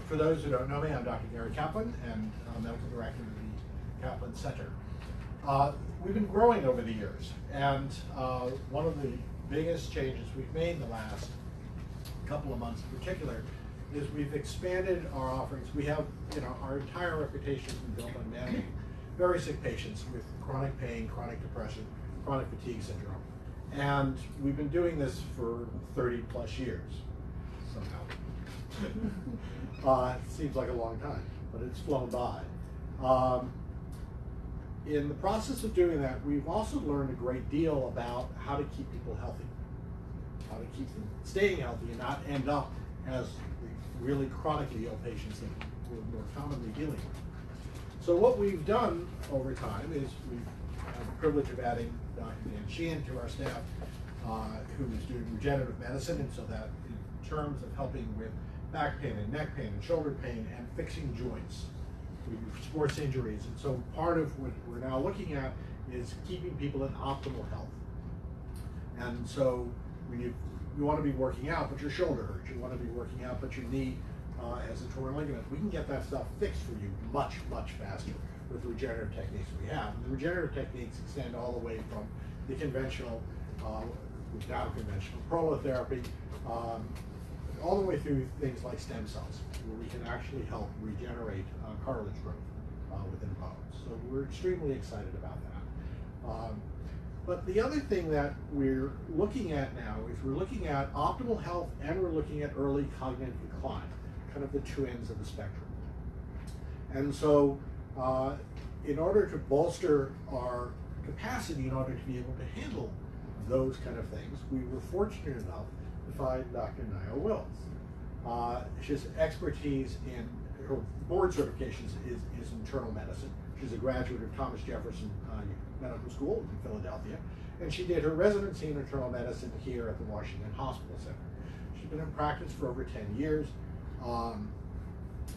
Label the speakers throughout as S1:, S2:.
S1: For those who don't know me, I'm Dr. Gary Kaplan, and I'm Medical Director of the Kaplan Center. We've been growing over the years, and one of the biggest changes we've made in the last couple of months in particular is we've expanded our offerings. We have, our entire reputation has been built on managing very sick patients with chronic pain, chronic depression, chronic fatigue syndrome. And we've been doing this for 30 plus years, somehow. It seems like a long time, but it's flown by. In the process of doing that, we've also learned a great deal about how to keep people healthy, how to keep them staying healthy and not end up as the really chronically ill patients that we're more commonly dealing with. So what we've done over time is we've had the privilege of adding Dr. Dan Sheehan to our staff, who is doing regenerative medicine, and so that in terms of helping with back pain and neck pain and shoulder pain and fixing joints, we do sports injuries. And so part of what we're now looking at is keeping people in optimal health. And so you want to be working out, but your shoulder hurts. You want to be working out, but your knee has a torn ligament. We can get that stuff fixed for you much, much faster with the regenerative techniques we have. And the regenerative techniques extend all the way from the conventional, non-conventional prolotherapy, all the way through things like stem cells, where we can actually help regenerate cartilage growth within bones. So we're extremely excited about that. But the other thing that we're looking at now is we're looking at optimal health and we're looking at early cognitive decline, kind of the two ends of the spectrum. And so in order to bolster our capacity, in order to be able to handle those kind of things, we were fortunate enough to find Dr. Nia Wills. She has expertise in, her board certifications is internal medicine. She's a graduate of Thomas Jefferson Medical School in Philadelphia, and she did her residency in internal medicine here at the Washington Hospital Center. She's been in practice for over 10 years,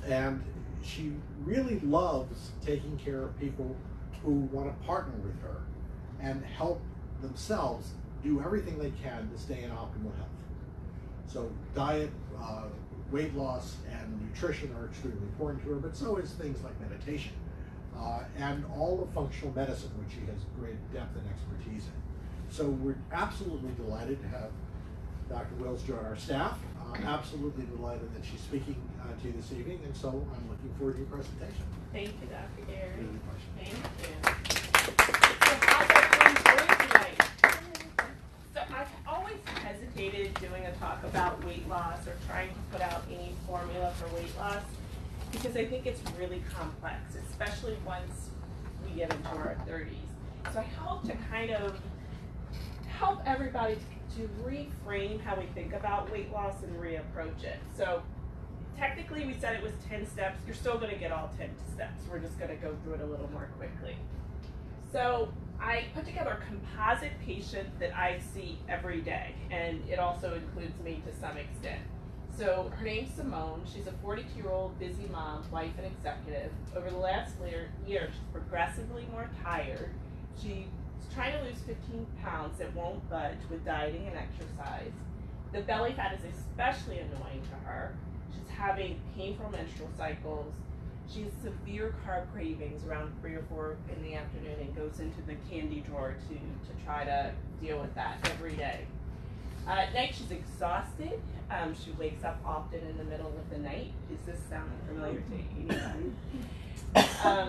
S1: and she really loves taking care of people who want to partner with her and help themselves do everything they can to stay in optimal health. So diet, weight loss, and nutrition are extremely important to her, but so is things like meditation and all of functional medicine, which she has great depth and expertise in. So we're absolutely delighted to have Dr. Wills join our staff. Absolutely delighted that she's speaking to you this evening, and so I'm looking forward to your presentation.
S2: Thank you, Dr. Gary.
S1: Thank you.
S2: So how's everyone doing tonight? So I've always hesitated doing a talk about weight loss or trying to put out any formula for weight loss because I think it's really complex, especially once we get into our 30s. So I hope to kind of help everybody to reframe how we think about weight loss and reapproach it. So technically we said it was 10 steps. You're still going to get all 10 steps. We're just going to go through it a little more quickly. So I put together a composite patient that I see every day, and it also includes me to some extent. So her name's Simone. She's a 42-year-old busy mom, wife, and executive. Over the last year, she's progressively more tired. She's trying to lose 15 pounds that won't budge with dieting and exercise. The belly fat is especially annoying to her. She's having painful menstrual cycles. She has severe carb cravings around 3 or 4 in the afternoon and goes into the candy drawer to try to deal with that every day. At night, she's exhausted. She wakes up often in the middle of the night. Is this sounding familiar to anybody?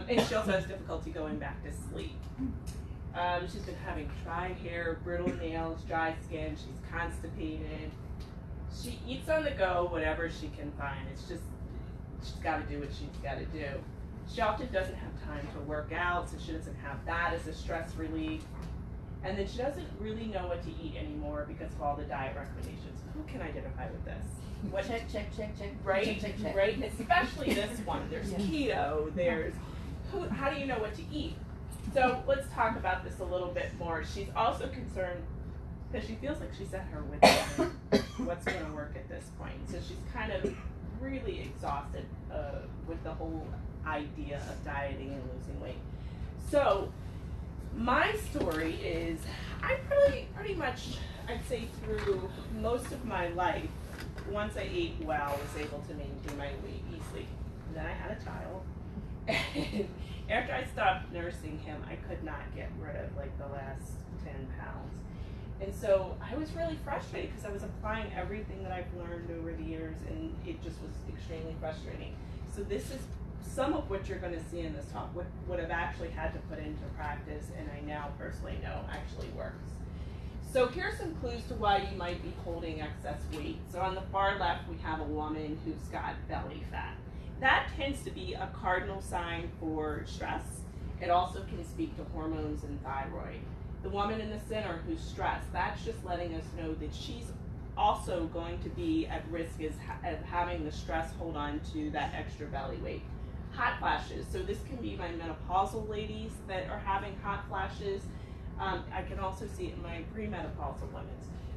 S2: And she also has difficulty going back to sleep. She's been having dry hair, brittle nails, dry skin. She's constipated. She eats on the go whatever she can find. It's just, she's got to do what she's got to do. She often doesn't have time to work out, so she doesn't have that as a stress relief. And then she doesn't really know what to eat anymore because of all the diet recommendations. Who can identify with this? What,
S3: check.
S2: Right?
S3: Check.
S2: Right? Especially this one. There's keto. There's how do you know what to eat? So let's talk about this a little bit more. She's also concerned because she feels like she's at her wit's end. What's going to work at this point? So she's kind of really exhausted with the whole idea of dieting and losing weight. So my story is I pretty much, I'd say through most of my life, once I ate well, was able to maintain my weight easily. And then I had a child. And after I stopped nursing him, I could not get rid of like the last 10 pounds. And so I was really frustrated because I was applying everything that I've learned over the years, and it just was extremely frustrating. So this is some of what you're going to see in this talk, what I've actually had to put into practice, and I now personally know actually works. So here's some clues to why you might be holding excess weight. So on the far left, we have a woman who's got belly fat. That tends to be a cardinal sign for stress. It also can speak to hormones and thyroid. The woman in the center who's stressed, that's just letting us know that she's also going to be at risk of having the stress hold on to that extra belly weight. Hot flashes, so this can be my menopausal ladies that are having hot flashes. I can also see it in my premenopausal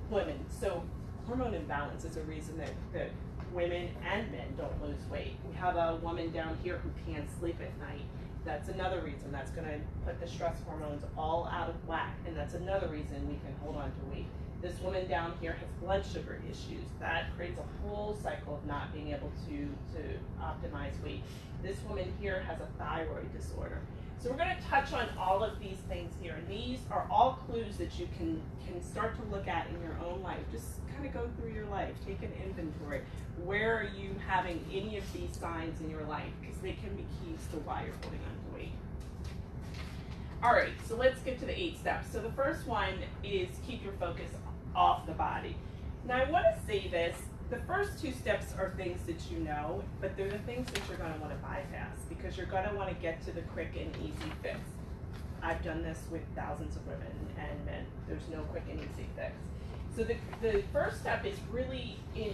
S2: women. So hormone imbalance is a reason that women and men don't lose weight. We have a woman down here who can't sleep at night. That's another reason. That's going to put the stress hormones all out of whack, and that's another reason we can hold on to weight. This woman down here has blood sugar issues. That creates a whole cycle of not being able to optimize weight. This woman here has a thyroid disorder. So we're going to touch on all of these things here, and these are all clues that you can start to look at in your own life. Just kind of go through your life, take an inventory. Where are you having any of these signs in your life? Because they can be keys to why you're holding on to weight. All right, so let's get to the 8 steps. So the first one is keep your focus off the body. Now I want to say this, the first 2 steps are things that you know, but they're the things that you're going to want to bypass because you're going to want to get to the quick and easy fix. I've done this with thousands of women and men. There's no quick and easy fix. So the first step is really in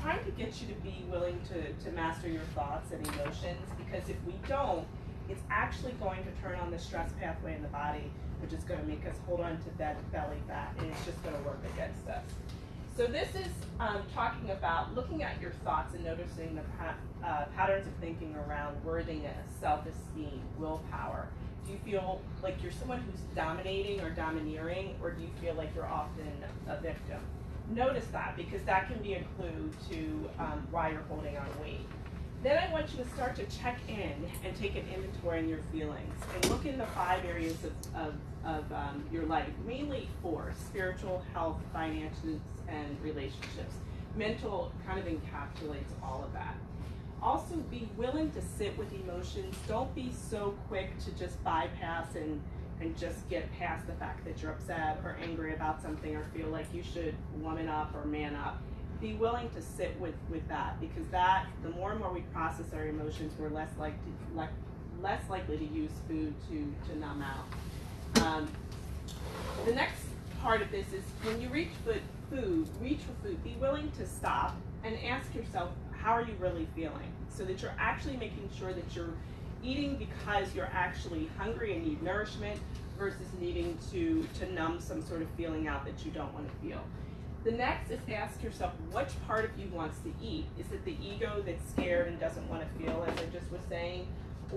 S2: trying to get you to be willing to master your thoughts and emotions, because if we don't, it's actually going to turn on the stress pathway in the body, which is going to make us hold on to that belly fat, and it's just going to work against us. So this is talking about looking at your thoughts and noticing the patterns of thinking around worthiness, self-esteem, willpower. Do you feel like you're someone who's dominating or domineering, or do you feel like you're often a victim? Notice that, because that can be a clue to why you're holding on weight. Then I want you to start to check in and take an inventory in your feelings and look in the 5 areas of your life, mainly 4: spiritual, health, finances, and relationships. Mental kind of encapsulates all of that. Also, be willing to sit with emotions. Don't be so quick to just bypass and just get past the fact that you're upset or angry about something or feel like you should woman up or man up. Be willing to sit with that, because that, the more and more we process our emotions, we're less likely to use food to numb out. The next part of this is when you reach for food, be willing to stop and ask yourself, how are you really feeling? So that you're actually making sure that you're eating because you're actually hungry and need nourishment versus needing to numb some sort of feeling out that you don't want to feel. The next is to ask yourself, which part of you wants to eat? Is it the ego that's scared and doesn't want to feel, as I just was saying?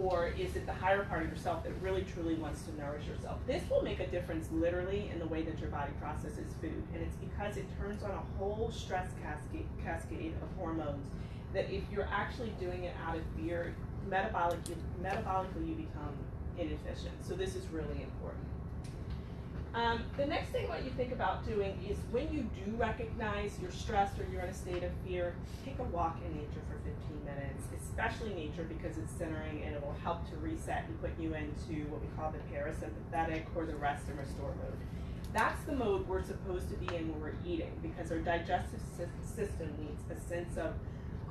S2: Or is it the higher part of yourself that really truly wants to nourish yourself? This will make a difference literally in the way that your body processes food. And it's because it turns on a whole stress cascade of hormones that if you're actually doing it out of fear, metabolically you become inefficient. So this is really important. The next thing I want you to think about doing is when you do recognize you're stressed or you're in a state of fear, take a walk in nature for 15 minutes, especially nature because it's centering and it will help to reset and put you into what we call the parasympathetic or the rest and restore mode. That's the mode we're supposed to be in when we're eating, because our digestive system needs a sense of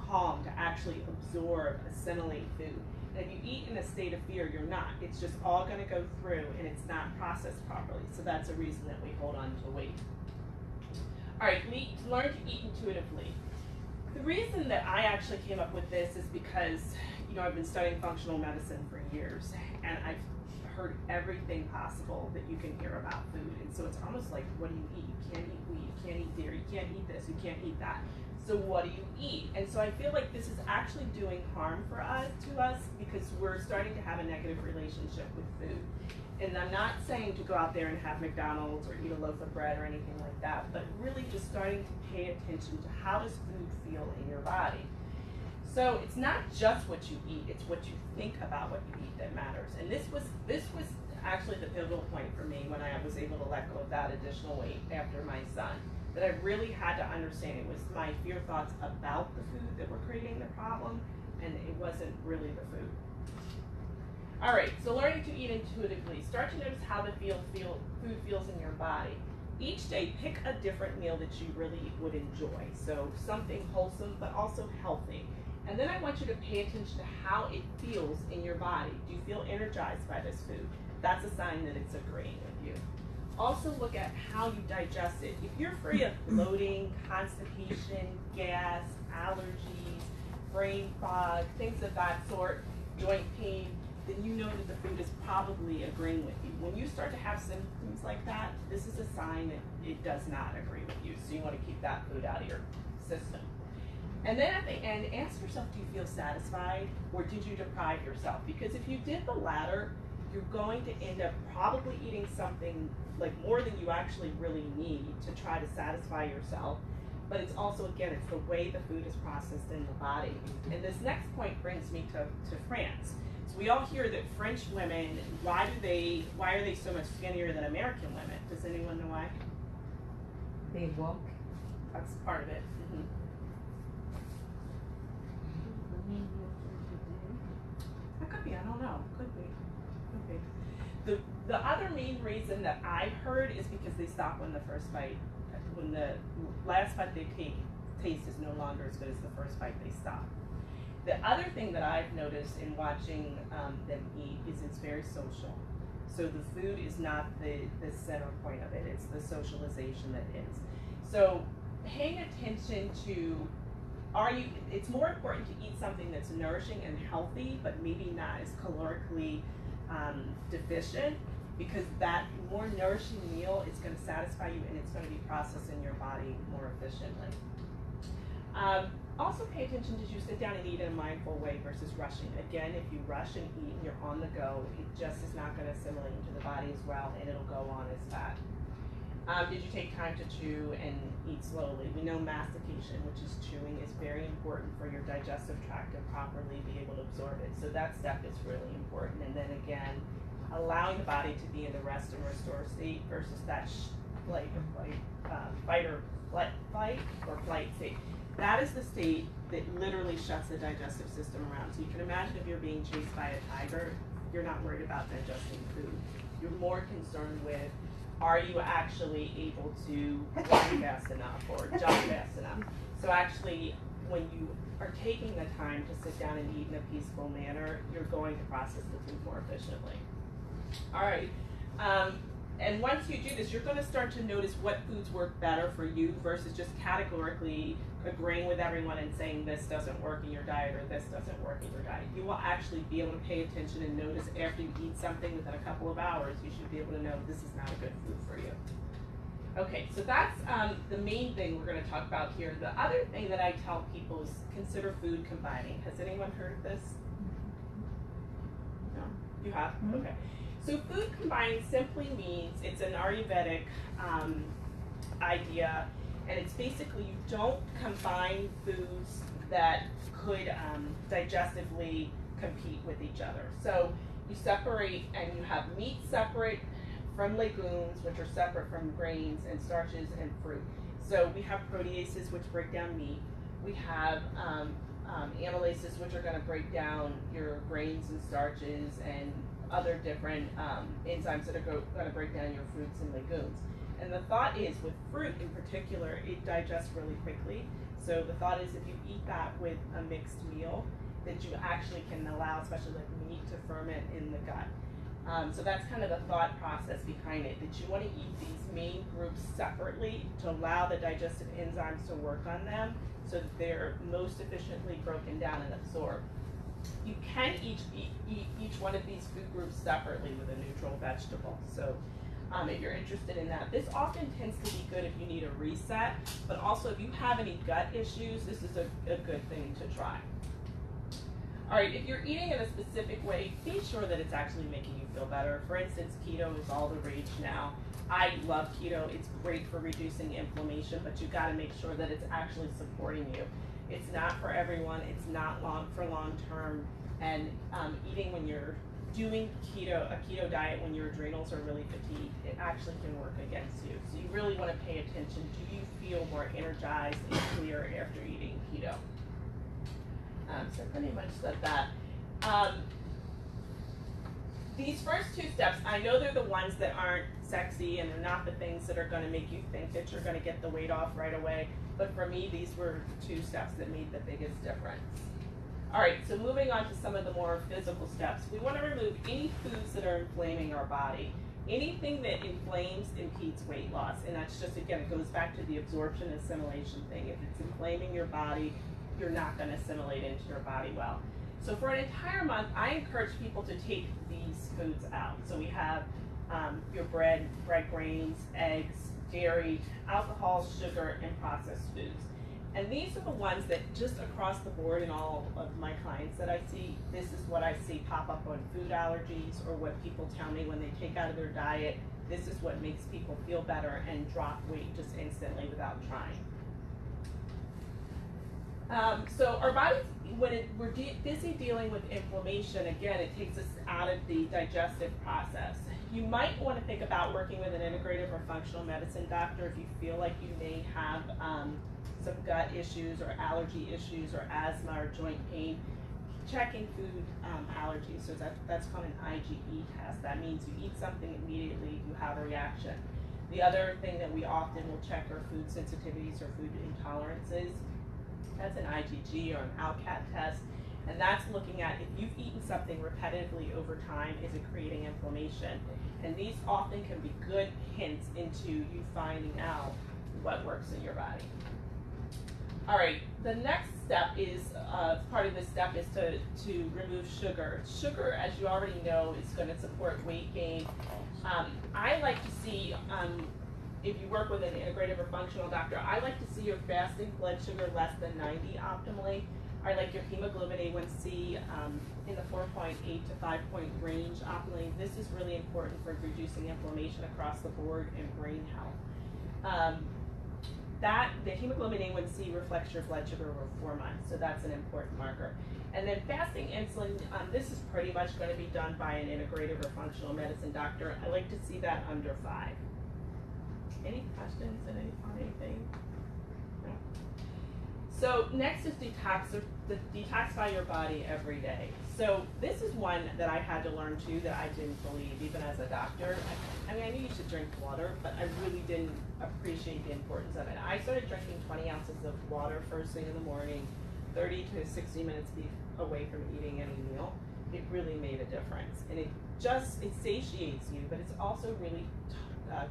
S2: calm to actually absorb, assimilate food. And if you eat in a state of fear, you're not. It's just all going to go through and it's not processed properly. So that's a reason that we hold on to weight. All right, learn to eat intuitively. The reason that I actually came up with this is because, I've been studying functional medicine for years, and I've heard everything possible that you can hear about food. And so it's almost like, what do you eat? You can't eat wheat, you can't eat dairy, you can't eat this, you can't eat that. So what do you eat? And so I feel like this is actually doing harm to us because we're starting to have a negative relationship with food. And I'm not saying to go out there and have McDonald's or eat a loaf of bread or anything like that, but really just starting to pay attention to how does food feel in your body. So it's not just what you eat, it's what you think about what you eat that matters. And this was actually the pivotal point for me when I was able to let go of that additional weight after my son. That I really had to understand it was my fear thoughts about the food that were creating the problem, and it wasn't really the food. All right, so learning to eat intuitively. Start to notice how the food feels in your body. Each day, pick a different meal that you really would enjoy. So something wholesome, but also healthy. And then I want you to pay attention to how it feels in your body. Do you feel energized by this food? That's a sign that it's agreeing with you. Also look at how you digest it. If you're free of bloating, constipation, gas, allergies, brain fog, things of that sort, joint pain, then you know that the food is probably agreeing with you. When you start to have symptoms like that, this is a sign that it does not agree with you. So you want to keep that food out of your system. And then at the end, ask yourself, do you feel satisfied or did you deprive yourself? Because if you did the latter, you're going to end up probably eating something like more than you actually really need to try to satisfy yourself. But it's also, again, it's the way the food is processed in the body. And this next point brings me to France. So we all hear that French women, why are they so much skinnier than American women? Does anyone know why?
S3: They walk.
S2: That's part of it. Mm-hmm. That could be, I don't know. Could be. The other main reason that I've heard is because they stop when the first bite, when the last bite they taste is no longer as good as the first bite, they stop. The other thing that I've noticed in watching them eat is it's very social. So the food is not the center point of it, it's the socialization that is. So paying attention to, it's more important to eat something that's nourishing and healthy, but maybe not as calorically deficient, because that more nourishing meal is going to satisfy you and it's going to be processed in your body more efficiently. Also pay attention, did you sit down and eat in a mindful way versus rushing? Again, if you rush and eat and you're on the go, it just is not going to assimilate into the body as well and it'll go on as fat. Did you take time to chew and eat slowly? We know mastication, which is chewing, is very important for your digestive tract to properly be able to absorb it. So that step is really important. And then again, allowing the body to be in the rest and restore state versus that fight or flight state. That is the state that literally shuts the digestive system around. So you can imagine if you're being chased by a tiger, you're not worried about digesting food. You're more concerned with, are you actually able to run fast enough or jump fast enough? So actually, when you are taking the time to sit down and eat in a peaceful manner, you're going to process the food more efficiently. All right. And once you do this, you're going to start to notice what foods work better for you versus just categorically agreeing with everyone and saying this doesn't work in your diet or this doesn't work in your diet. You will actually be able to pay attention and notice after you eat something within a couple of hours, you should be able to know this is not a good food for you. Okay, so that's the main thing we're going to talk about here. The other thing that I tell people is consider food combining. Has anyone heard of this? No? You have? Mm-hmm. Okay. So food combining simply means it's an Ayurvedic idea, and it's basically you don't combine foods that could digestively compete with each other. So you separate, and you have meat separate from legumes, which are separate from grains and starches and fruit. So we have proteases, which break down meat. We have amylases, which are going to break down your grains and starches and other different enzymes that are going to break down your fruits and legumes. And the thought is, with fruit in particular, it digests really quickly. So the thought is, if you eat that with a mixed meal, that you actually can allow, especially like meat, to ferment in the gut. So that's kind of the thought process behind it, that you want to eat these main groups separately to allow the digestive enzymes to work on them so that they're most efficiently broken down and absorbed. You can eat each one of these food groups separately with a neutral vegetable. So if you're interested in that, this often tends to be good if you need a reset, but also if you have any gut issues, this is a good thing to try. All right, if you're eating in a specific way, be sure that it's actually making you feel better. For instance, keto is all the rage now. I love keto. It's great for reducing inflammation, but you've got to make sure that it's actually supporting you. It's not for everyone. It's not for long term. And eating when you're doing a keto diet when your adrenals are really fatigued, it actually can work against you. So you really want to pay attention. Do you feel more energized and clear after eating keto? So I pretty much said that. These first two steps, I know they're the ones that aren't sexy and they're not the things that are going to make you think that you're going to get the weight off right away. But for me, these were two steps that made the biggest difference. All right, so moving on to some of the more physical steps. We want to remove any foods that are inflaming our body. Anything that inflames impedes weight loss. And that's just, again, it goes back to the absorption assimilation thing. If it's inflaming your body, you're not going to assimilate into your body well. So for an entire month, I encourage people to take these foods out. So we have your bread grains, eggs, dairy, alcohol, sugar, and processed foods. And these are the ones that just across the board in all of my clients that I see, this is what I see pop up on food allergies or what people tell me when they take out of their diet. This is what makes people feel better and drop weight just instantly without trying. So our bodies, when we're busy dealing with inflammation, again, it takes us out of the digestive process. You might want to think about working with an integrative or functional medicine doctor if you feel like you may have some gut issues or allergy issues or asthma or joint pain. Checking food allergies, so that's called an IgE test. That means you eat something immediately, you have a reaction. The other thing that we often will check are food sensitivities or food intolerances. That's an IgG or an ALCAT test, and that's looking at if you've eaten something repetitively over time, is it creating inflammation? And these often can be good hints into you finding out what works in your body. All right, the next step is, part of this step is to remove sugar. Sugar, as you already know, is going to support weight gain. I like to see, if you work with an integrative or functional doctor, I like to see your fasting blood sugar less than 90 optimally. I like your hemoglobin A1C in the 4.8 to 5-point range optimally. This is really important for reducing inflammation across the board and brain health. The hemoglobin A1C reflects your blood sugar over 4 months, so that's an important marker. And then fasting insulin, this is pretty much going to be done by an integrative or functional medicine doctor. I like to see that under 5. Any questions on anything? No. So next is detoxify your body every day. So this is one that I had to learn too that I didn't believe even as a doctor. I mean, I knew you should drink water, but I really didn't appreciate the importance of it. I started drinking 20 ounces of water first thing in the morning, 30 to 60 minutes away from eating any meal. It really made a difference. And it satiates you, but it's also really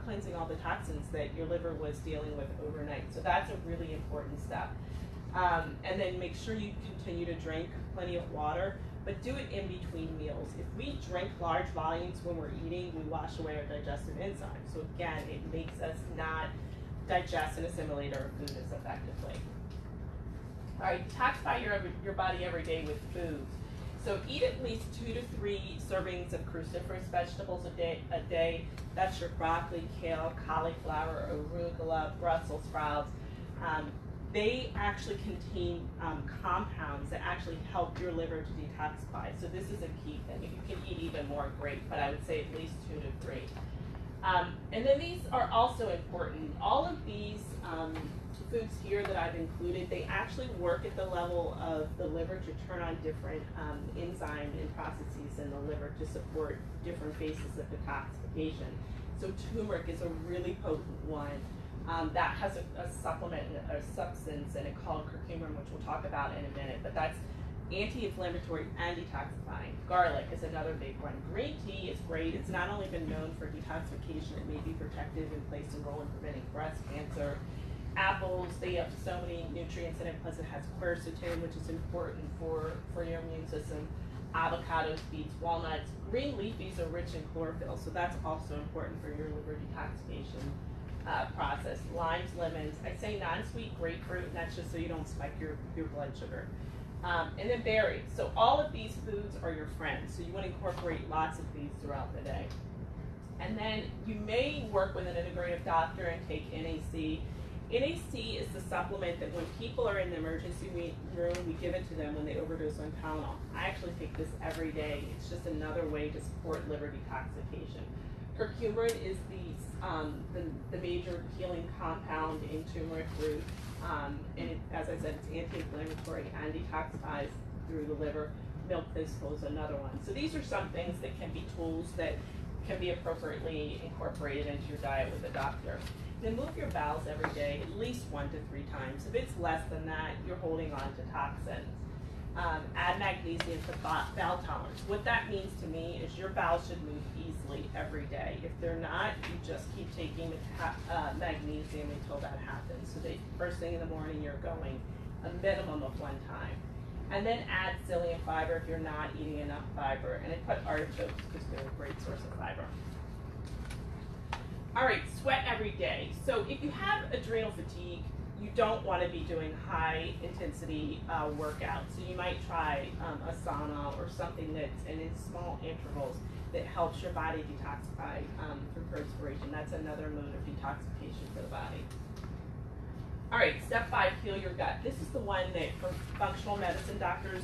S2: cleansing all the toxins that your liver was dealing with overnight. So that's a really important step. And then make sure you continue to drink plenty of water, but do it in between meals. If we drink large volumes when we're eating, we wash away our digestive enzymes. So again, it makes us not digest and assimilate our food as effectively. All right, detoxify your body every day with foods. So eat at least 2 to 3 servings of cruciferous vegetables a day. That's your broccoli, kale, cauliflower, arugula, Brussels sprouts. They actually contain compounds that actually help your liver to detoxify. So this is a key thing. If you can eat even more, great, but I would say at least 2 to 3. And then these are also important. All of these foods here that I've included, they actually work at the level of the liver to turn on different enzyme and processes in the liver to support different phases of detoxification. So turmeric is a really potent one. That has a supplement, a substance in it called curcumin, which we'll talk about in a minute, but that's anti-inflammatory and detoxifying. Garlic is another big one. Green tea is great. It's not only been known for detoxification, it may be protective and plays a role in preventing breast cancer. Apples, they have so many nutrients in it, plus it has quercetin, which is important for your immune system. Avocados, beets, walnuts. Green leafies are rich in chlorophyll, so that's also important for your liver detoxification process. Limes, lemons. I say non-sweet grapefruit, and that's just so you don't spike your blood sugar. And then berries. So all of these foods are your friends, so you want to incorporate lots of these throughout the day. And then you may work with an integrative doctor and take NAC. NAC is the supplement that when people are in the emergency room, we give it to them when they overdose on Tylenol. I actually take this every day. It's just another way to support liver detoxification. Curcumin is the major healing compound in turmeric root, and it, as I said, it's anti-inflammatory and detoxifies through the liver. Milk thistle is another one. So these are some things that can be tools that can be appropriately incorporated into your diet with a doctor. Then move your bowels every day, at least 1 to 3 times. If it's less than that, you're holding on to toxins. Add magnesium to bowel tolerance. What that means to me is your bowels should move easily every day. If they're not, you just keep taking magnesium until that happens. So that first thing in the morning, you're going a minimum of 1 time. And then add psyllium fiber if you're not eating enough fiber. And I put artichokes because they're a great source of fiber. All right, sweat every day. So if you have adrenal fatigue, you don't want to be doing high intensity workouts. So you might try a sauna or something that's in small intervals that helps your body detoxify through perspiration. That's another mode of detoxification for the body. All right, step 5, heal your gut. This is the one that for functional medicine doctors,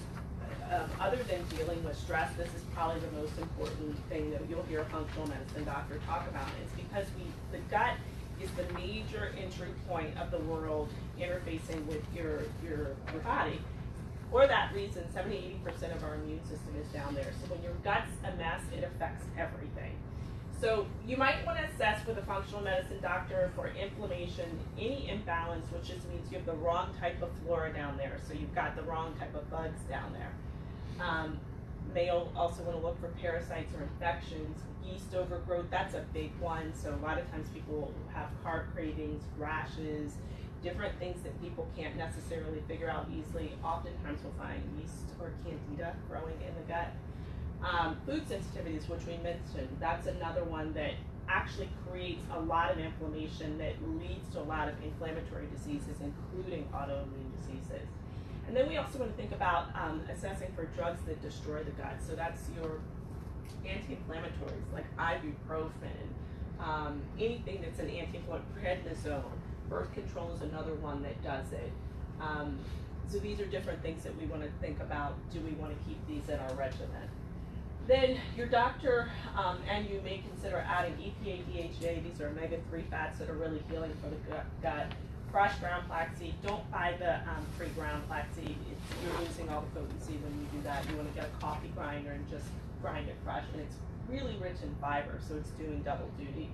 S2: other than dealing with stress, this is probably the most important thing that you'll hear a functional medicine doctor talk about. It's because the gut is the major entry point of the world interfacing with your body. For that reason, 70–80% of our immune system is down there. So when your gut's a mess, it affects everything. So you might want to assess with a functional medicine doctor for inflammation, any imbalance, which just means you have the wrong type of flora down there. So you've got the wrong type of bugs down there. May also want to look for parasites or infections. Yeast overgrowth, that's a big one. So a lot of times people have carb cravings, rashes, different things that people can't necessarily figure out easily. Oftentimes we'll find yeast or candida growing in the gut. Food sensitivities, which we mentioned, that's another one that actually creates a lot of inflammation that leads to a lot of inflammatory diseases, including autoimmune diseases. And then we also want to think about assessing for drugs that destroy the gut. So that's your anti-inflammatories like ibuprofen, anything that's an anti-inflammatory, prednisone. Birth control is another one that does it. So these are different things that we want to think about. Do we want to keep these in our regimen? Then your doctor and you may consider adding EPA, DHA. These are omega-3 fats that are really healing for the gut. Fresh ground flaxseed. Don't buy the pre-ground flaxseed. You're losing all the potency when you do that. You want to get a coffee grinder and just grind it fresh. And it's really rich in fiber, so it's doing double duty.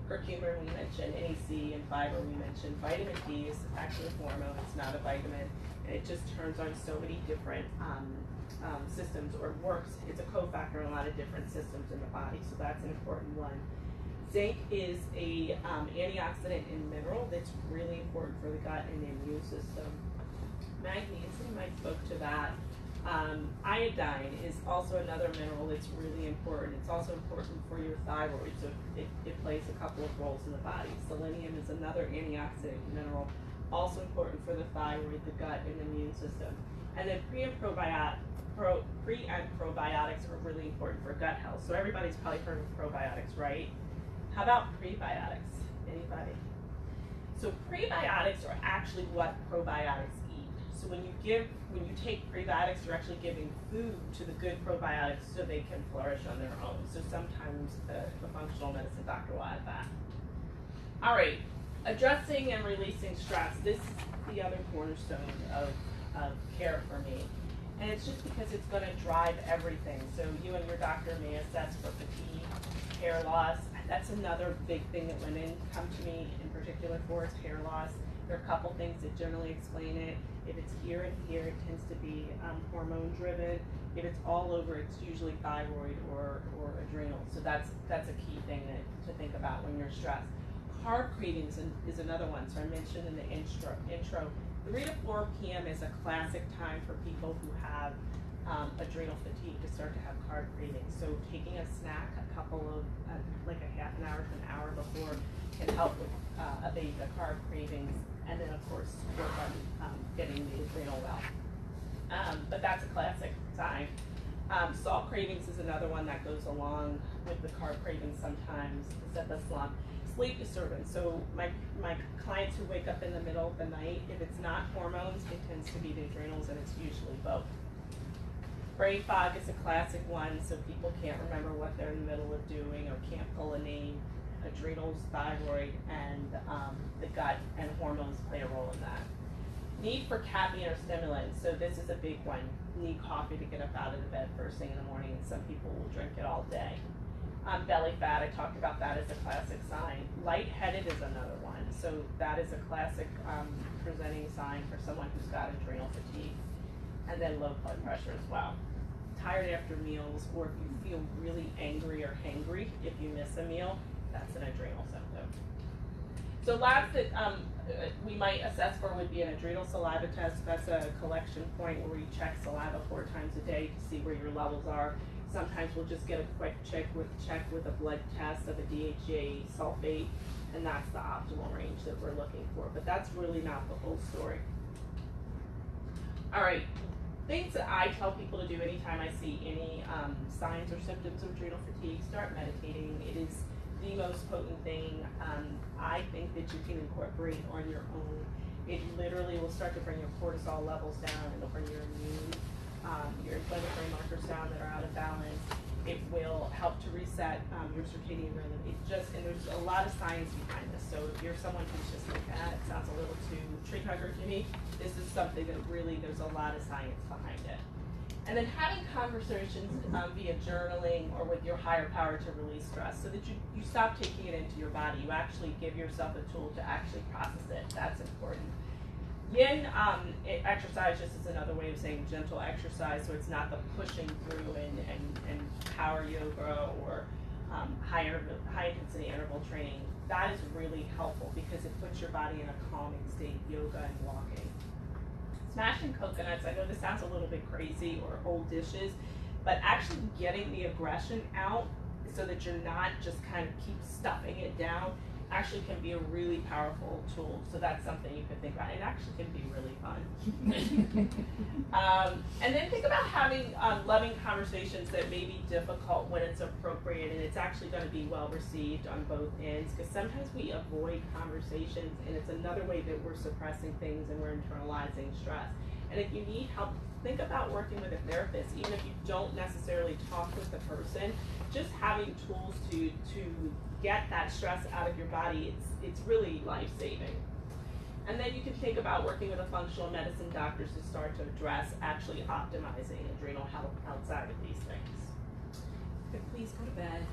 S2: Curcumin, we mentioned. NAC and fiber, we mentioned. Vitamin D is actually a hormone. It's not a vitamin. And it just turns on so many different systems, or works. It's a cofactor in a lot of different systems in the body, so that's an important one. Zinc is a antioxidant and mineral that's really important for the gut and the immune system. Magnesium, I spoke to that. Iodine is also another mineral that's really important. It's also important for your thyroid, so it plays a couple of roles in the body. Selenium is another antioxidant mineral, also important for the thyroid, the gut, and the immune system. And then pre and probiotics are really important for gut health. So everybody's probably heard of probiotics, right? How about prebiotics? Anybody? So prebiotics are actually what probiotics eat. So when you take prebiotics, you're actually giving food to the good probiotics so they can flourish on their own. So sometimes a functional medicine doctor will add that. All right, addressing and releasing stress. This is the other cornerstone of care for me. And it's just because it's going to drive everything. So you and your doctor may assess for fatigue, hair loss. That's another big thing that women come to me in particular for, is hair loss. There are a couple things that generally explain it. If it's here and here, it tends to be hormone driven. If it's all over, it's usually thyroid or adrenal. So that's a key thing to think about when you're stressed. Carb cravings is another one. So I mentioned in the intro, 3 to 4 p.m. is a classic time for people who have adrenal fatigue to start to have carb cravings. So taking a snack a couple of, like a half an hour to an hour before can help with abate the carb cravings, and then of course work on getting the adrenal well. But that's a classic sign. Salt cravings is another one that goes along with the carb cravings sometimes. Set the slump. Sleep disturbance. So my clients who wake up in the middle of the night, if it's not hormones, it tends to be the adrenals, and it's usually both. Brain fog is a classic one, so people can't remember what they're in the middle of doing or can't pull a name. Adrenals, thyroid, and the gut and hormones play a role in that. Need for caffeine or stimulants. So this is a big one. Need coffee to get up out of the bed first thing in the morning, and some people will drink it all day. Belly fat, I talked about that as a classic sign. Lightheaded is another one. So that is a classic presenting sign for someone who's got adrenal fatigue. And then low blood pressure as well. Tired after meals, or if you feel really angry or hangry if you miss a meal, that's an adrenal symptom. So labs that we might assess for would be an adrenal saliva test. That's a collection point where we check saliva 4 times a day to see where your levels are. Sometimes we'll just get a quick check with a blood test of a DHA sulfate, and that's the optimal range that we're looking for. But that's really not the whole story. All right, things that I tell people to do anytime I see any signs or symptoms of adrenal fatigue: start meditating. It is the most potent thing I think that you can incorporate on your own. It literally will start to bring your cortisol levels down and bring your immune, your inflammatory markers down that are out of balance. It will help to reset your circadian rhythm. And there's a lot of science behind this. So if you're someone who's just like, it sounds a little too tree hugger to me, this is something that really, there's a lot of science behind it. And then having conversations via journaling or with your higher power to release stress, so that you stop taking it into your body. You actually give yourself a tool to actually process it. That's important. Yin exercise just is another way of saying gentle exercise, so it's not the pushing through and power yoga or high intensity interval training. That is really helpful because it puts your body in a calming state, yoga and walking. Smashing coconuts, I know this sounds a little bit crazy, or old dishes, but actually getting the aggression out so that you're not just kind of keep stuffing it down actually can be a really powerful tool. So that's something you can think about. It actually can be really fun. And then think about having loving conversations that may be difficult when it's appropriate, and it's actually going to be well received on both ends, because sometimes we avoid conversations, and it's another way that we're suppressing things and we're internalizing stress. And if you need help, think about working with a therapist. Even if you don't necessarily talk with the person, just having tools to get that stress out of your body, it's really life-saving. And then you can think about working with a functional medicine doctor to start to address actually optimizing adrenal health outside of these things. But please go to bed,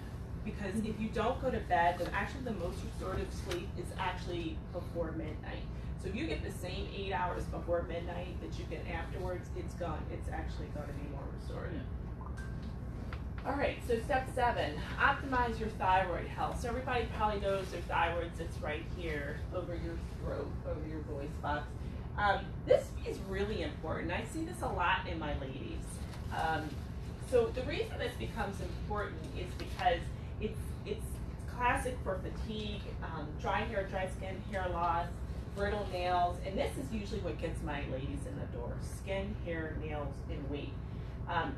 S2: because if you don't go to bed, then actually the most restorative sleep is actually before midnight. So if you get the same 8 hours before midnight that you get afterwards, it's gone. It's actually going to be more restorative. All right, so step 7, optimize your thyroid health. So everybody probably knows their thyroid sits right here over your throat, over your voice box. This is really important. I see this a lot in my ladies. So the reason this becomes important is because it's classic for fatigue, dry hair, dry skin, hair loss, brittle nails, and this is usually what gets my ladies in the door: skin, hair, nails, and weight.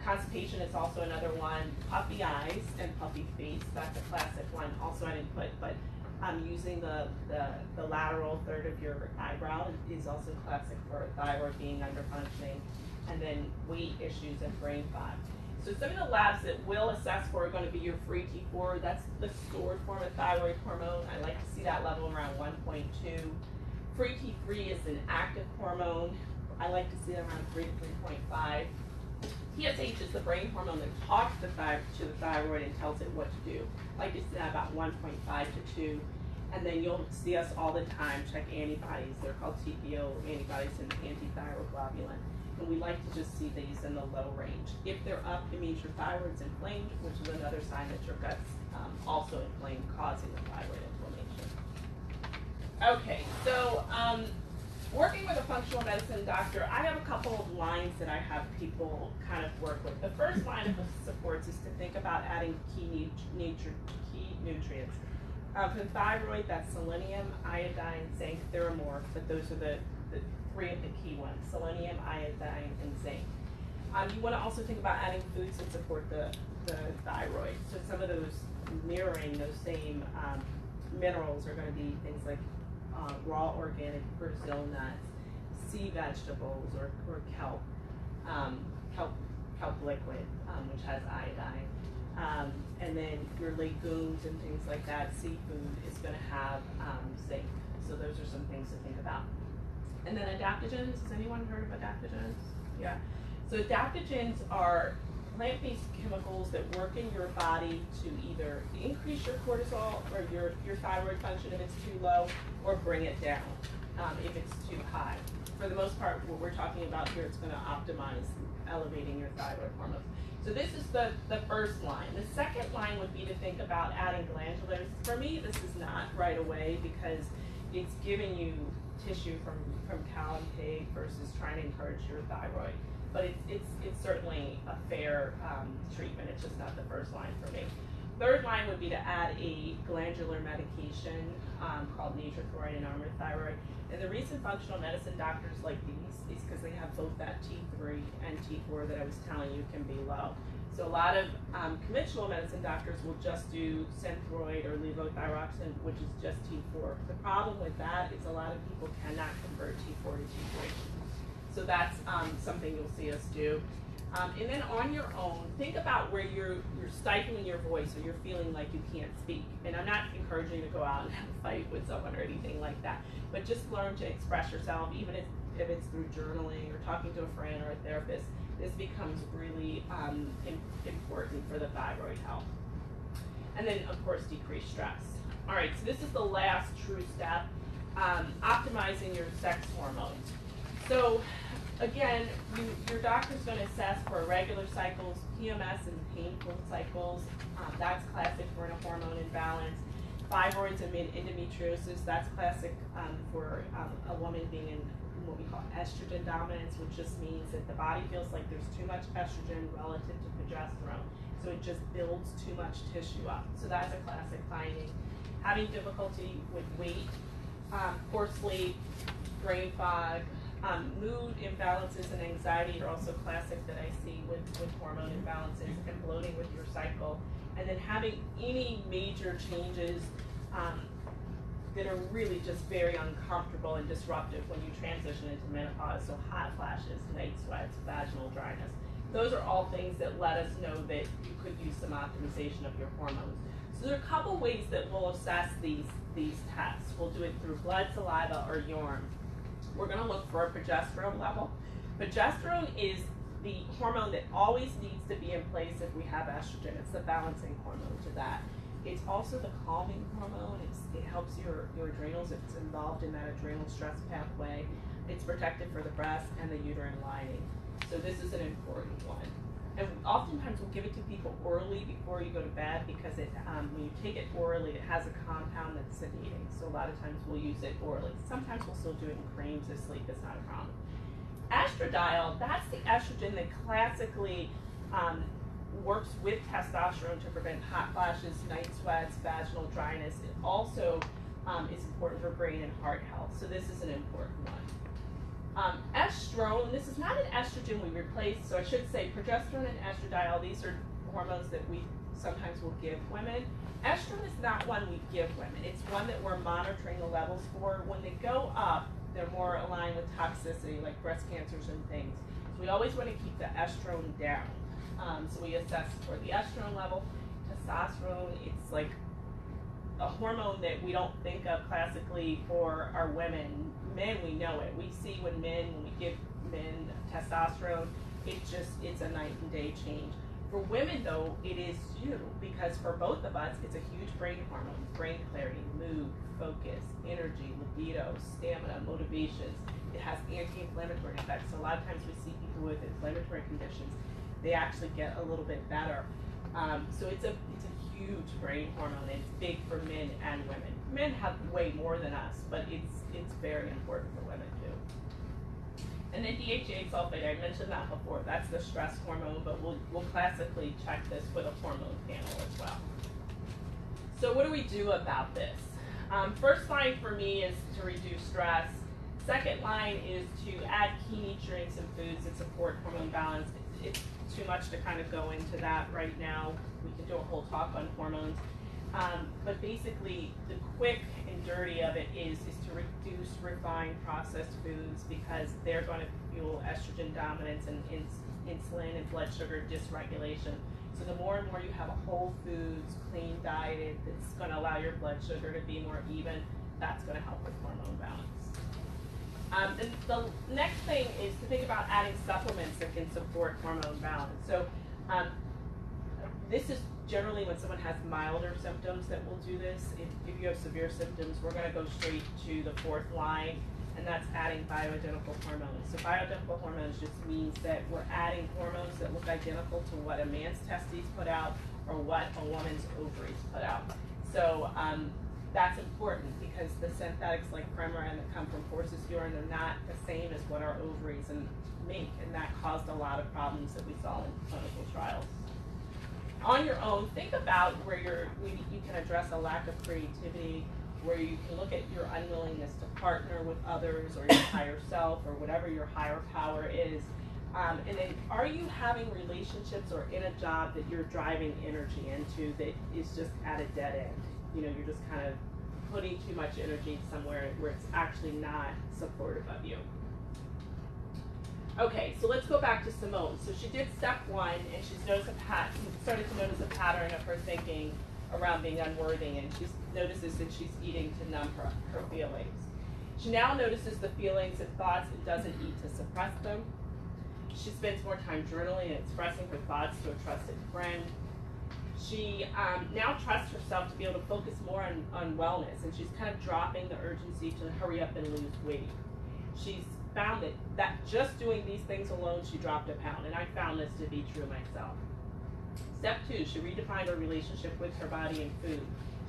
S2: Constipation is also another one. Puffy eyes and puffy face, that's a classic one. Also I didn't put, but using the lateral third of your eyebrow is also classic for thyroid being underfunctioning. And then weight issues and brain fog. So some of the labs that we'll assess for are going to be your free T4. That's the stored form of thyroid hormone. I like to see that level around 1.2. Free T3 is an active hormone. I like to see it around 3 to 3.5. TSH is the brain hormone that talks to the thyroid and tells it what to do. I like to see that about 1.5 to 2. And then you'll see us all the time check antibodies. They're called TPO antibodies and antithyroglobulin. And we like to just see these in the low range. If they're up, it means your thyroid's inflamed, which is another sign that your gut's also inflamed, causing the thyroid inflammation. Okay, so working with a functional medicine doctor, I have a couple of lines that I have people kind of work with. The first line of supports is to think about adding key nutrients. For the thyroid, that's selenium, iodine, zinc. There are more, but those are the three of the key ones: selenium, iodine, and zinc. You want to also think about adding foods that support the thyroid. So some of those mirroring those same minerals are going to be things like raw organic Brazil nuts, sea vegetables, or kelp, kelp liquid, which has iodine. And then your legumes and things like that, seafood is going to have zinc. So those are some things to think about. And then adaptogens. Has anyone heard of adaptogens? Yeah. So adaptogens are plant-based chemicals that work in your body to either increase your cortisol or your thyroid function if it's too low, or bring it down if it's too high. For the most part, what we're talking about here, it's going to optimize elevating your thyroid hormones. So this is the first line. The second line would be to think about adding glandulars. For me, this is not right away because it's giving you tissue from cow and pig versus trying to encourage your thyroid. But it's certainly a fair treatment. It's just not the first line for me. Third line would be to add a glandular medication called Thyroid and Armour Thyroid. And the reason functional medicine doctors like these is because they have both that T3 and T4 that I was telling you can be low. So a lot of conventional medicine doctors will just do Synthroid or levothyroxine, which is just T4. The problem with that is a lot of people cannot convert T4 to T3. So that's something you'll see us do. And then on your own, think about where you're stifling your voice or you're feeling like you can't speak. And I'm not encouraging you to go out and have a fight with someone or anything like that, but just learn to express yourself, even if it's through journaling or talking to a friend or a therapist. This becomes really important for the thyroid health. And then, of course, decrease stress. All right, so this is the last true step, optimizing your sex hormones. So again, your doctor's going to assess for irregular cycles, PMS, and painful cycles. That's classic for a hormone imbalance. Fibroids and endometriosis, that's classic for a woman being in what we call estrogen dominance, which just means that the body feels like there's too much estrogen relative to progesterone. So it just builds too much tissue up. So that's a classic finding. Having difficulty with weight, poor sleep, brain fog, mood imbalances and anxiety are also classic that I see with hormone imbalances, and bloating with your cycle. And then having any major changes that are really just very uncomfortable and disruptive when you transition into menopause. So hot flashes, night sweats, vaginal dryness. Those are all things that let us know that you could use some optimization of your hormones. So there are a couple ways that we'll assess these tests. We'll do it through blood, saliva, or urine. We're going to look for a progesterone level. Progesterone is the hormone that always needs to be in place if we have estrogen. It's the balancing hormone to that. It's also the calming hormone. It helps your adrenals. It's involved in that adrenal stress pathway. It's protected for the breast and the uterine lining. So this is an important one. And oftentimes we'll give it to people orally before you go to bed because when you take it orally, it has a compound that's sedating. So a lot of times we'll use it orally. Sometimes we'll still do it in creams to sleep. It's not a problem. Estradiol, that's the estrogen that classically works with testosterone to prevent hot flashes, night sweats, vaginal dryness. It also is important for brain and heart health. So this is an important one. Estrone, this is not an estrogen we replace, so I should say progesterone and estradiol, these are hormones that we sometimes will give women. Estrogen is not one we give women. It's one that we're monitoring the levels for. When they go up, they're more aligned with toxicity, like breast cancers and things. So we always want to keep the estrone down. So we assess for the estrone level. Testosterone, it's like a hormone that we don't think of classically for our women. Men, we know it. We see when we give men testosterone, it's a night and day change. For women though, it is too, because for both of us, it's a huge brain hormone. Brain clarity, mood, focus, energy, libido, stamina, motivations. It has anti-inflammatory effects. So a lot of times we see people with inflammatory conditions, they actually get a little bit better. So it's a huge brain hormone. It's big for men and women. Men have way more than us, but it's very important for women too. And then DHEA sulfate, I mentioned that before. That's the stress hormone, but we'll classically check this with a hormone panel as well. So what do we do about this? First line for me is to reduce stress. Second line is to add key nutrients and foods that support hormone balance. It's too much to kind of go into that right now. We can do a whole talk on hormones. But basically, the quick and dirty of it is to reduce refined processed foods, because they're going to fuel estrogen dominance and insulin and blood sugar dysregulation. So the more and more you have a whole foods, clean diet that's going to allow your blood sugar to be more even, that's going to help with hormone balance. And the next thing is to think about adding supplements that can support hormone balance. So this is generally when someone has milder symptoms that we'll do this. If you have severe symptoms, we're going to go straight to the fourth line, and that's adding bioidentical hormones. So bioidentical hormones just means that we're adding hormones that look identical to what a man's testes put out or what a woman's ovaries put out. So that's important, because the synthetics like Premarin that come from horse's urine are not the same as what our ovaries make, and that caused a lot of problems that we saw in clinical trials. On your own, think about where you can address a lack of creativity, where you can look at your unwillingness to partner with others or your higher self or whatever your higher power is. And then, are you having relationships or in a job that you're driving energy into that is just at a dead end? You know, you're just kind of putting too much energy somewhere where it's actually not supportive of you. Okay, so let's go back to Simone. So she did step one, and she's started to notice a pattern of her thinking around being unworthy, and she notices that she's eating to numb her feelings. She now notices the feelings and thoughts and doesn't eat to suppress them. She spends more time journaling and expressing her thoughts to a trusted friend. She now trusts herself to be able to focus more on wellness, and she's kind of dropping the urgency to hurry up and lose weight. She's found that just doing these things alone, she dropped a pound, and I found this to be true myself. Step two, she redefined her relationship with her body and food.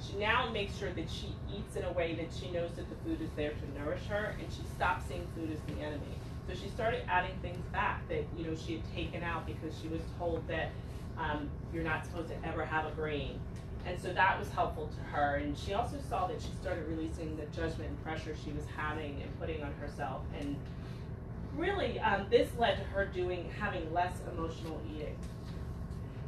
S2: She now makes sure that she eats in a way that she knows that the food is there to nourish her, and she stopped seeing food as the enemy. So she started adding things back that she had taken out because she was told that you're not supposed to ever have a grain. And so that was helpful to her. And she also saw that she started releasing the judgment and pressure she was having and putting on herself. And really, this led to her having less emotional eating.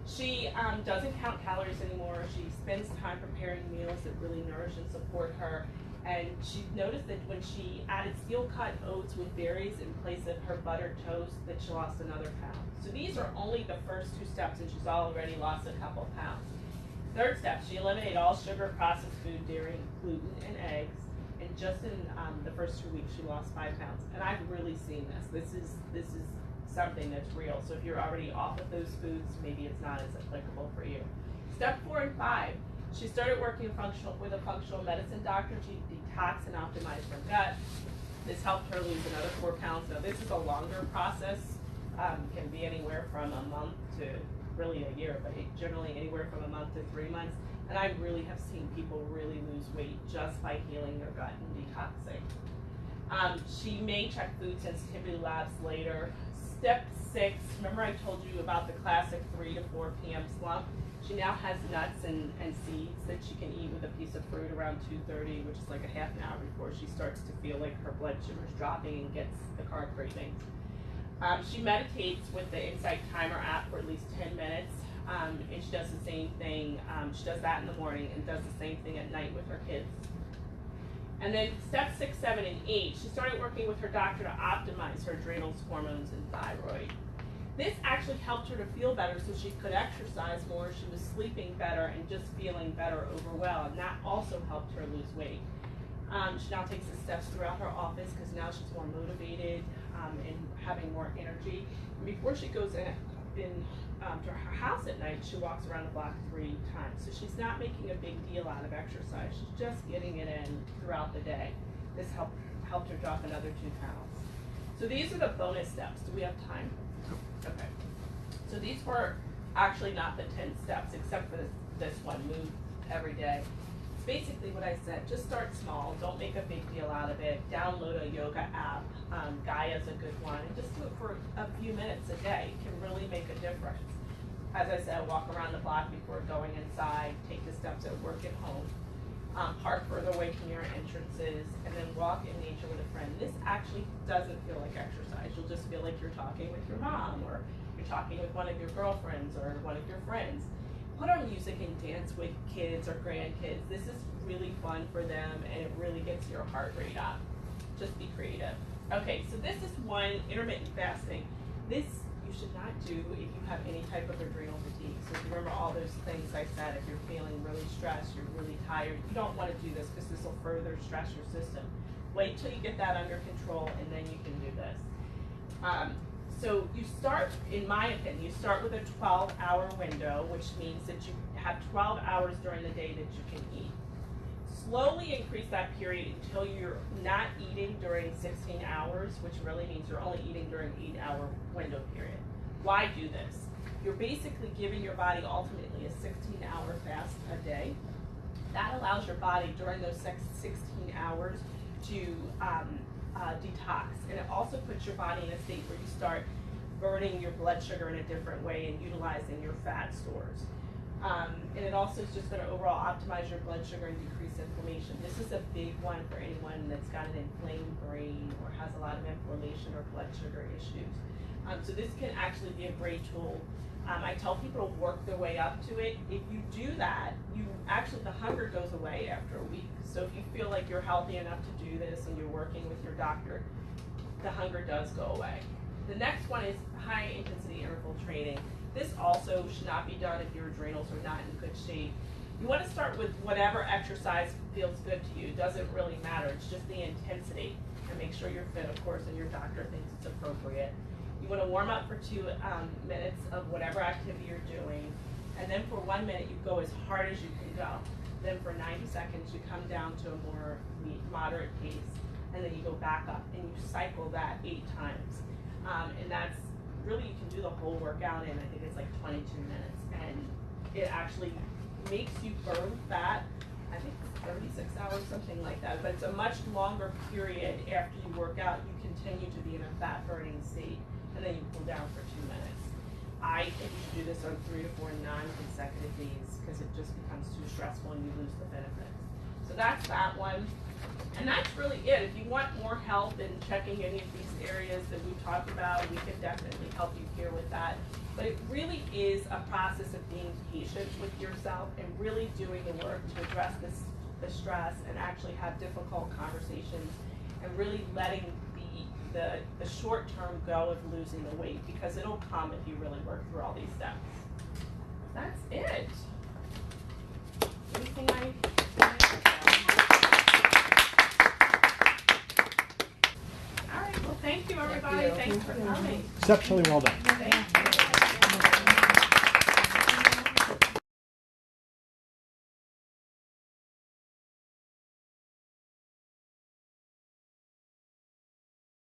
S2: She doesn't count calories anymore. She spends time preparing meals that really nourish and support her. And she noticed that when she added steel-cut oats with berries in place of her buttered toast, that she lost another pound. So these are only the first two steps, and she's already lost a couple pounds. Third step, she eliminated all sugar, processed food, dairy, gluten, and eggs. And just in the first 2 weeks, she lost 5 pounds. And I've really seen this. This is something that's real. So if you're already off of those foods, maybe it's not as applicable for you. Step 4 and 5, she started working with a functional medicine doctor to detox and optimize her gut. This helped her lose another 4 pounds. Now this is a longer process, can be anywhere from a month to really a year, but generally anywhere from a month to 3 months. And I really have seen people really lose weight just by healing their gut and detoxing. She may check food sensitivity labs later. Step 6, remember I told you about the classic 3 to 4 p.m. slump? She now has nuts and seeds that she can eat with a piece of fruit around 2:30, which is like a half an hour before she starts to feel like her blood sugar is dropping and gets the carb cravings. She meditates with the Insight Timer app for at least 10 minutes, and she does the same thing. She does that in the morning and does the same thing at night with her kids. And then step 6, 7, and 8, she started working with her doctor to optimize her adrenals, hormones, and thyroid. This actually helped her to feel better so she could exercise more, she was sleeping better, and just feeling better overall, and that also helped her lose weight. She now takes the steps throughout her office because now she's more motivated and having more energy. And before she goes in to her house at night, she walks around the block 3 times. So she's not making a big deal out of exercise. She's just getting it in throughout the day. This helped her drop another 2 pounds. So these are the bonus steps. Do we have time? Okay. So these were actually not the 10 steps, except for this one, move every day. It's basically what I said, just start small, don't make a big deal out of it, download a yoga app, Gaia's a good one, and just do it for a few minutes a day. It can really make a difference. As I said, walk around the block before going inside, take the steps at work and home, park further away from your entrances, and then walk in nature with a friend. This actually doesn't feel like exercise. You'll just feel like you're talking with your mom, or you're talking with one of your girlfriends or one of your friends. Put on music and dance with kids or grandkids. This is really fun for them, and it really gets your heart rate up. Just be creative. Okay, so this is one, intermittent fasting. This you should not do if you have any type of adrenal fatigue. So remember all those things I said. If you're feeling really stressed, you're really tired, you don't want to do this because this will further stress your system. Wait till you get that under control, and then you can do this. So you start, in my opinion, you start with a 12-hour window, which means that you have 12 hours during the day that you can eat. Slowly increase that period until you're not eating during 16 hours, which really means you're only eating during an 8-hour window period. Why do this? You're basically giving your body ultimately a 16-hour fast a day. That allows your body during those 16 hours to detox, and it also puts your body in a state where you start burning your blood sugar in a different way and utilizing your fat stores. And it also is just going to overall optimize your blood sugar and decrease inflammation. This is a big one for anyone that's got an inflamed brain or has a lot of inflammation or blood sugar issues. So this can actually be a great tool. I tell people to work their way up to it. If you do that, the hunger goes away after a week. So if you feel like you're healthy enough to do this and you're working with your doctor, the hunger does go away. The next one is high intensity interval training. This also should not be done if your adrenals are not in good shape. You want to start with whatever exercise feels good to you. It doesn't really matter. It's just the intensity. And make sure you're fit, of course, and your doctor thinks it's appropriate. You want to warm up for 2 minutes of whatever activity you're doing. And then for 1 minute, you go as hard as you can go. Then for 90 seconds, you come down to a more moderate pace. And then you go back up, and you cycle that 8 times. And that's really, you can do the whole workout in, I think it's like 22 minutes. And it actually makes you burn fat. I think it's 36 hours, something like that. But it's a much longer period after you work out. You continue to be in a fat burning state, and then you cool down for 2 minutes. I think you should do this on 3 to 4 non-consecutive days because it just becomes too stressful and you lose the benefits. So that's that one. And that's really it. If you want more help in checking any of these areas that we've talked about, we can definitely help you here with that. But it really is a process of being patient with yourself and really doing the work to address the stress and actually have difficult conversations and really letting the short term go of losing the weight, because it'll come if you really work through all these steps. That's it. Anything All right, well, thank you, everybody. Thanks for coming.
S1: Exceptionally well done.
S2: Thank you.